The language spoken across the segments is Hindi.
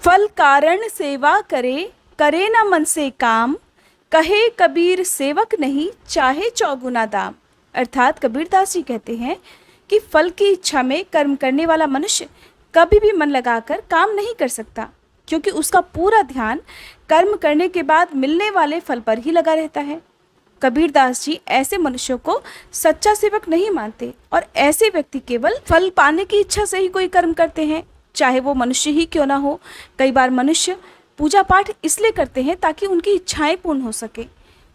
फल कारण सेवा करे, करे न मन से काम, कहे कबीर सेवक नहीं, चाहे चौगुना दाम। अर्थात कबीरदास जी कहते हैं कि फल की इच्छा में कर्म करने वाला मनुष्य कभी भी मन लगाकर काम नहीं कर सकता, क्योंकि उसका पूरा ध्यान कर्म करने के बाद मिलने वाले फल पर ही लगा रहता है। कबीरदास जी ऐसे मनुष्यों को सच्चा सेवक नहीं मानते और ऐसे व्यक्ति केवल फल पाने की इच्छा से ही कोई कर्म करते हैं, चाहे वो मनुष्य ही क्यों ना हो। कई बार मनुष्य पूजा पाठ इसलिए करते हैं ताकि उनकी इच्छाएं पूर्ण हो सके।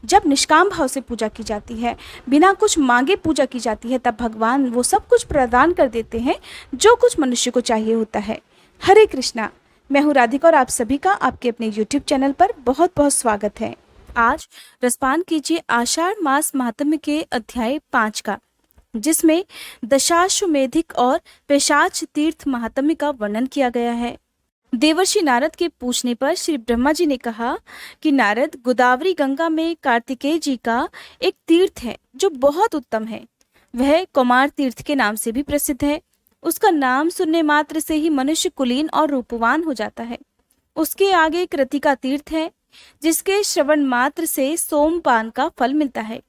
जब निष्काम भाव से पूजा की जाती है, बिना कुछ मांगे पूजा की जाती है, तब भगवान वो सब कुछ प्रदान कर देते हैं जो कुछ मनुष्य को चाहिए होता है। हरे कृष्णा। मैं हूँ राधिका और आप सभी का आपके अपने YouTube चैनल पर बहुत बहुत स्वागत है। आज रसपान कीजिए आषाढ़ मास महात्म्य के अध्याय 5 का, जिसमें दशाश्वमेधिक और पेशाच तीर्थ महात्म्य का वर्णन किया गया है। देवर्षि नारद के पूछने पर श्री ब्रह्मा जी ने कहा कि नारद, गोदावरी गंगा में कार्तिकेय जी का एक तीर्थ है जो बहुत उत्तम है। वह कुमार तीर्थ के नाम से भी प्रसिद्ध है। उसका नाम सुनने मात्र से ही मनुष्य कुलीन और रूपवान हो जाता है। उसके आगे कृतिका तीर्थ है, जिसके श्रवण मात्र से सोमपान का फल मिलता है।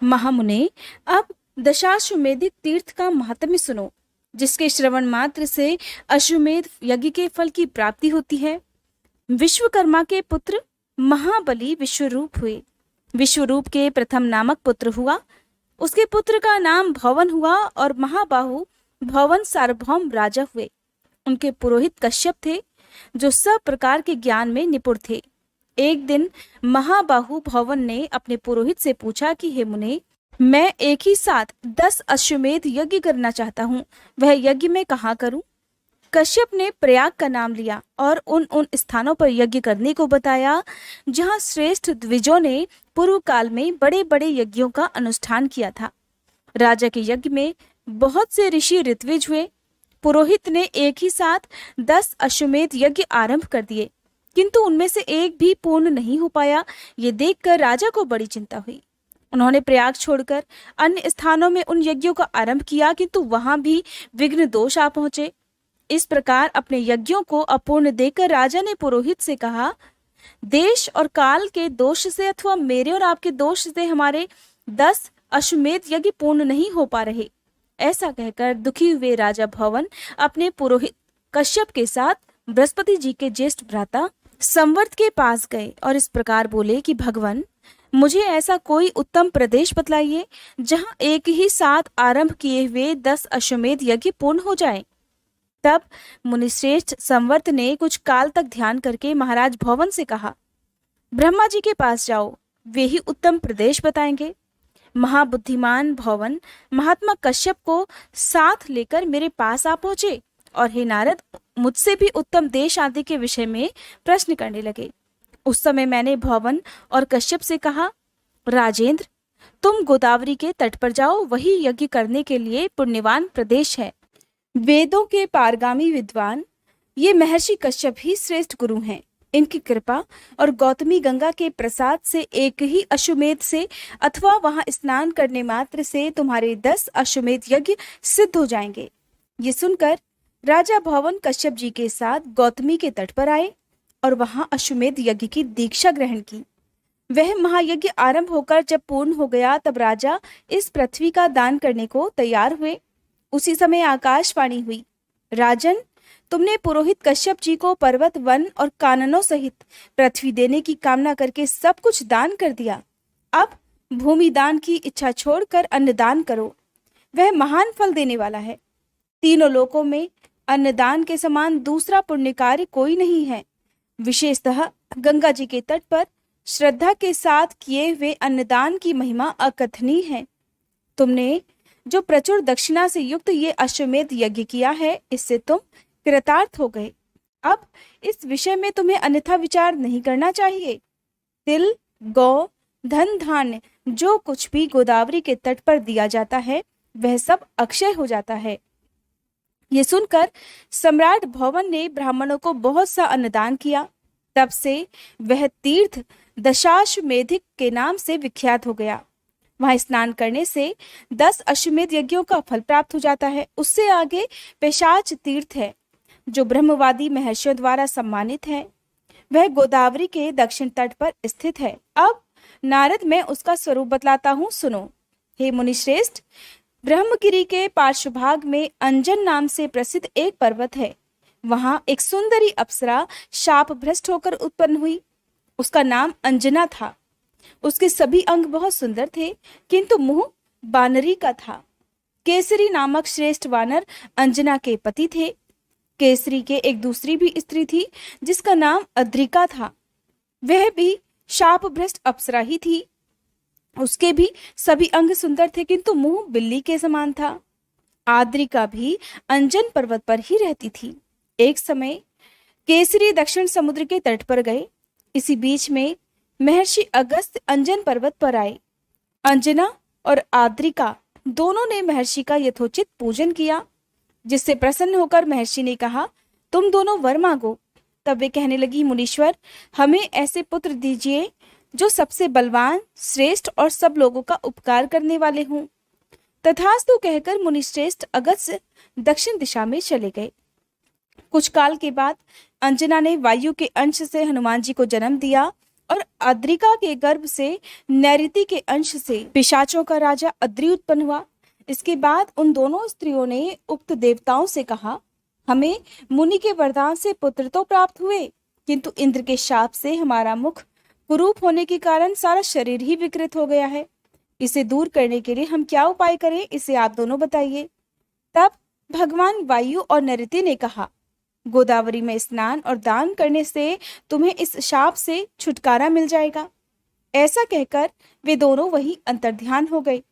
महामुने, अब दशाश्वमेधिक तीर्थ का महात्म्य सुनो, जिसके श्रवण मात्र से अश्वमेध यज्ञ के फल की प्राप्ति होती है। विश्वकर्मा के पुत्र महाबली विश्वरूप हुए। विश्वरूप के प्रथम नामक पुत्र हुआ। उसके पुत्र का नाम भवन हुआ और महाबाहु भवन सार्वभौम राजा हुए। उनके पुरोहित कश्यप थे, जो सब प्रकार के ज्ञान में निपुण थे। एक दिन महाबाहु भवन ने अपने पुरोहित से पूछा कि हे मुने, मैं एक ही साथ 10 अश्वमेध यज्ञ करना चाहता हूँ, वह यज्ञ मैं कहाँ करूँ? कश्यप ने प्रयाग का नाम लिया और उन स्थानों पर यज्ञ करने को बताया जहाँ श्रेष्ठ द्विजों ने पूर्व काल में बड़े बड़े यज्ञों का अनुष्ठान किया था। राजा के यज्ञ में बहुत से ऋषि ऋत्विज हुए। पुरोहित ने एक ही साथ 10 अश्वमेध यज्ञ आरंभ कर दिए, किंतु उनमें से एक भी पूर्ण नहीं हो पाया। ये देखकर राजा को बड़ी चिंता हुई। उन्होंने प्रयाग छोड़कर अन्य स्थानों में उन यज्ञों का आरंभ किया, किंतु वहां भी विघ्न दोष आ पहुंचे। इस प्रकार अपने यज्ञों को अपूर्ण देखकर राजा ने पुरोहित से कहा, देश और काल के दोष से अथवा मेरे और आपके दोष से हमारे 10 अश्वमेध यज्ञ पूर्ण नहीं हो पा रहे। ऐसा कहकर दुखी हुए राजा भवन अपने पुरोहित कश्यप के साथ बृहस्पति जी के ज्येष्ठ भ्राता संवर्त के पास गए और इस प्रकार बोले कि भगवान, मुझे ऐसा कोई उत्तम प्रदेश बतलाइए जहां एक ही साथ आरंभ किए हुए 10 अश्वमेध यज्ञ पूर्ण हो जाए। तब मुनिश्रेष्ठ संवर्त ने कुछ काल तक ध्यान करके महाराज भवन से कहा, ब्रह्मा जी के पास जाओ, वे ही उत्तम प्रदेश बताएंगे। महाबुद्धिमान भवन महात्मा कश्यप को साथ लेकर मेरे पास आ पहुंचे और हे नारद, मुझसे भी उत्तम देश आदि के विषय में प्रश्न करने लगे। उस समय मैंने भवन और कश्यप से कहा, राजेंद्र, तुम गोदावरी के तट पर जाओ, वही यज्ञ करने के लिए पुण्यवान प्रदेश है। वेदों के पारगामी विद्वान ये महर्षि कश्यप ही श्रेष्ठ गुरु हैं। इनकी कृपा और गौतमी गंगा के प्रसाद से एक ही अश्वमेध से अथवा वहां स्नान करने मात्र से तुम्हारे 10 अश्वमेध यज्ञ सिद्ध हो जाएंगे। ये सुनकर राजा भवन कश्यप जी के साथ गौतमी के तट पर आए और वहां अश्वमेध यज्ञ की दीक्षा ग्रहण की। वह महायज्ञ आरंभ होकर जब पूर्ण हो गया, तब राजा इस पृथ्वी का दान करने को तैयार हुए। उसी समय आकाशवाणी हुई, राजन, तुमने पुरोहित कश्यप जी को पर्वत, वन और काननों सहित पृथ्वी देने की कामना करके सब कुछ दान कर दिया। अब भूमि दान की इच्छा छोड़कर अन्नदान करो, वह महान फल देने वाला है। तीनों लोकों में अन्नदान के समान दूसरा पुण्य कार्य कोई नहीं है। विशेषतः गंगा जी के तट पर श्रद्धा के साथ किए हुए अन्नदान की महिमा अकथनीय है। तुमने जो प्रचुर दक्षिणा से युक्त ये अश्वमेध यज्ञ किया है, इससे तुम कृतार्थ हो गए। अब इस विषय में तुम्हें अन्यथा विचार नहीं करना चाहिए। तिल, गौ, धन, धान्य जो कुछ भी गोदावरी के तट पर दिया जाता है, वह सब अक्षय हो जाता है। ये सुनकर सम्राट भवन ने ब्राह्मणों को बहुत सा अन्नदान किया। तब से वह तीर्थ दशाश्वमेधिक के नाम से विख्यात हो गया। वहां स्नान करने से 10 अश्वमेध यज्ञों का फल प्राप्त हो जाता है। उससे आगे पेशाच तीर्थ है। जो ब्रह्मवादी महर्षियों द्वारा सम्मानित है। वह गोदावरी के दक्षिण तट पर स्थित है। अब नारद, मैं उसका स्वरूप बतलाता हूँ, सुनो। हे मुनिश्रेष्ठ, ब्रह्मगिरि के पार्श्वभाग में अंजन नाम से प्रसिद्ध एक पर्वत है। वहां एक सुंदरी अप्सरा शाप भ्रष्ट होकर उत्पन्न हुई। उसका नाम अंजना था। उसके सभी अंग बहुत सुंदर थे, किंतु मुंह बानरी का था। केसरी नामक श्रेष्ठ वानर अंजना के पति थे। केसरी के एक दूसरी भी स्त्री थी जिसका नाम अद्रिका था। वह भी शाप भ्रष्ट अप्सरा ही थी। उसके भी सभी अंग सुंदर थे, किंतु मुंह बिल्ली के समान था। आद्रिका भी अंजन पर्वत पर ही रहती थी। एक समय केसरी दक्षिण समुद्र के तट पर गए। इसी बीच में महर्षि अगस्त्य अंजन पर्वत पर आए। अंजना और आद्रिका दोनों ने महर्षि का यथोचित पूजन किया, जिससे प्रसन्न होकर महर्षि ने कहा, तुम दोनों वर मांगो। तब वे कहने लगी, मुनीश्वर, हमें ऐसे पुत्र दीजिए जो सबसे बलवान, श्रेष्ठ और सब लोगों का उपकार करने वाले हों। तथास्तु कहकर मुनिश्रेष्ठ अगस्त्य दक्षिण दिशा में चले गए। कुछ काल के बाद अंजना ने वायु के अंश से हनुमान जी को जन्म दिया और अद्रिका के गर्भ से नैऋति के अंश से पिशाचों का राजा अद्रि उत्पन्न हुआ। इसके बाद उन दोनों स्त्रियों ने उक्त देवताओं से कहा, हमें मुनि के वरदान से पुत्र तो प्राप्त हुए, किंतु इंद्र के शाप से हमारा मुख कुरूप होने के कारण सारा शरीर ही विकृत हो गया है। इसे दूर करने के लिए हम क्या उपाय करें, इसे आप दोनों बताइए। तब भगवान वायु और नैऋति ने कहा, गोदावरी में स्नान और दान करने से तुम्हें इस शाप से छुटकारा मिल जाएगा। ऐसा कहकर वे दोनों वहीं अंतर्ध्यान हो गए।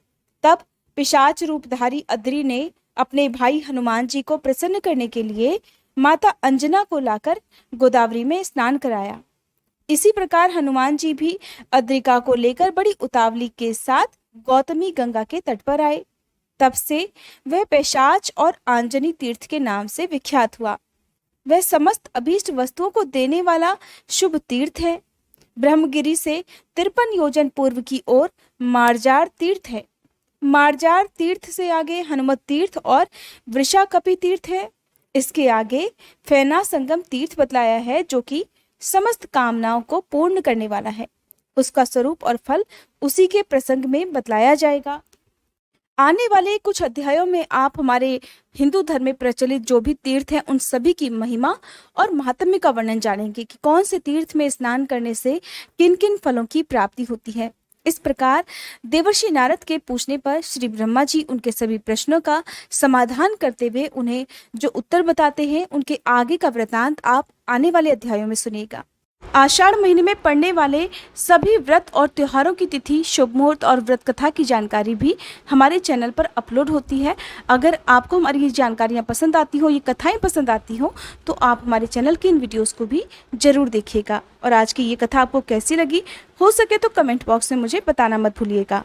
तब पिशाच रूपधारी अद्रि ने अपने भाई हनुमान जी को प्रसन्न करने के लिए माता अंजना को लाकर गोदावरी में स्नान कराया। इसी प्रकार हनुमान जी भी अद्रिका को लेकर बड़ी उतावली के साथ गौतमी गंगा के तट पर आए। तब से वह पिशाच और आंजनी तीर्थ के नाम से विख्यात हुआ। वह समस्त अभीष्ट वस्तुओं को देने वाला शुभ तीर्थ है। ब्रह्मगिरि से 53 योजन पूर्व की ओर मार्जार तीर्थ है। मार्जार तीर्थ से आगे हनुमत तीर्थ और वृषाकपि तीर्थ है। इसके आगे फैना संगम तीर्थ बतलाया है, जो कि समस्त कामनाओं को पूर्ण करने वाला है। उसका स्वरूप और फल उसी के प्रसंग में बतलाया जाएगा। आने वाले कुछ अध्यायों में आप हमारे हिंदू धर्म में प्रचलित जो भी तीर्थ हैं उन सभी की महिमा और महात्म्य का वर्णन जानेंगे कि कौन से तीर्थ में स्नान करने से किन किन फलों की प्राप्ति होती है। इस प्रकार देवर्षि नारद के पूछने पर श्री ब्रह्मा जी उनके सभी प्रश्नों का समाधान करते हुए उन्हें जो उत्तर बताते हैं, उनके आगे का वृतांत आप आने वाले अध्यायों में सुनिएगा। आषाढ़ महीने में पड़ने वाले सभी व्रत और त्योहारों की तिथि, शुभ मुहूर्त और व्रत कथा की जानकारी भी हमारे चैनल पर अपलोड होती है। अगर आपको हमारी ये जानकारियाँ पसंद आती हो, ये कथाएं पसंद आती हो, तो आप हमारे चैनल के इन वीडियोस को भी जरूर देखिएगा। और आज की ये कथा आपको कैसी लगी, हो सके तो कमेंट बॉक्स में मुझे बताना मत भूलिएगा।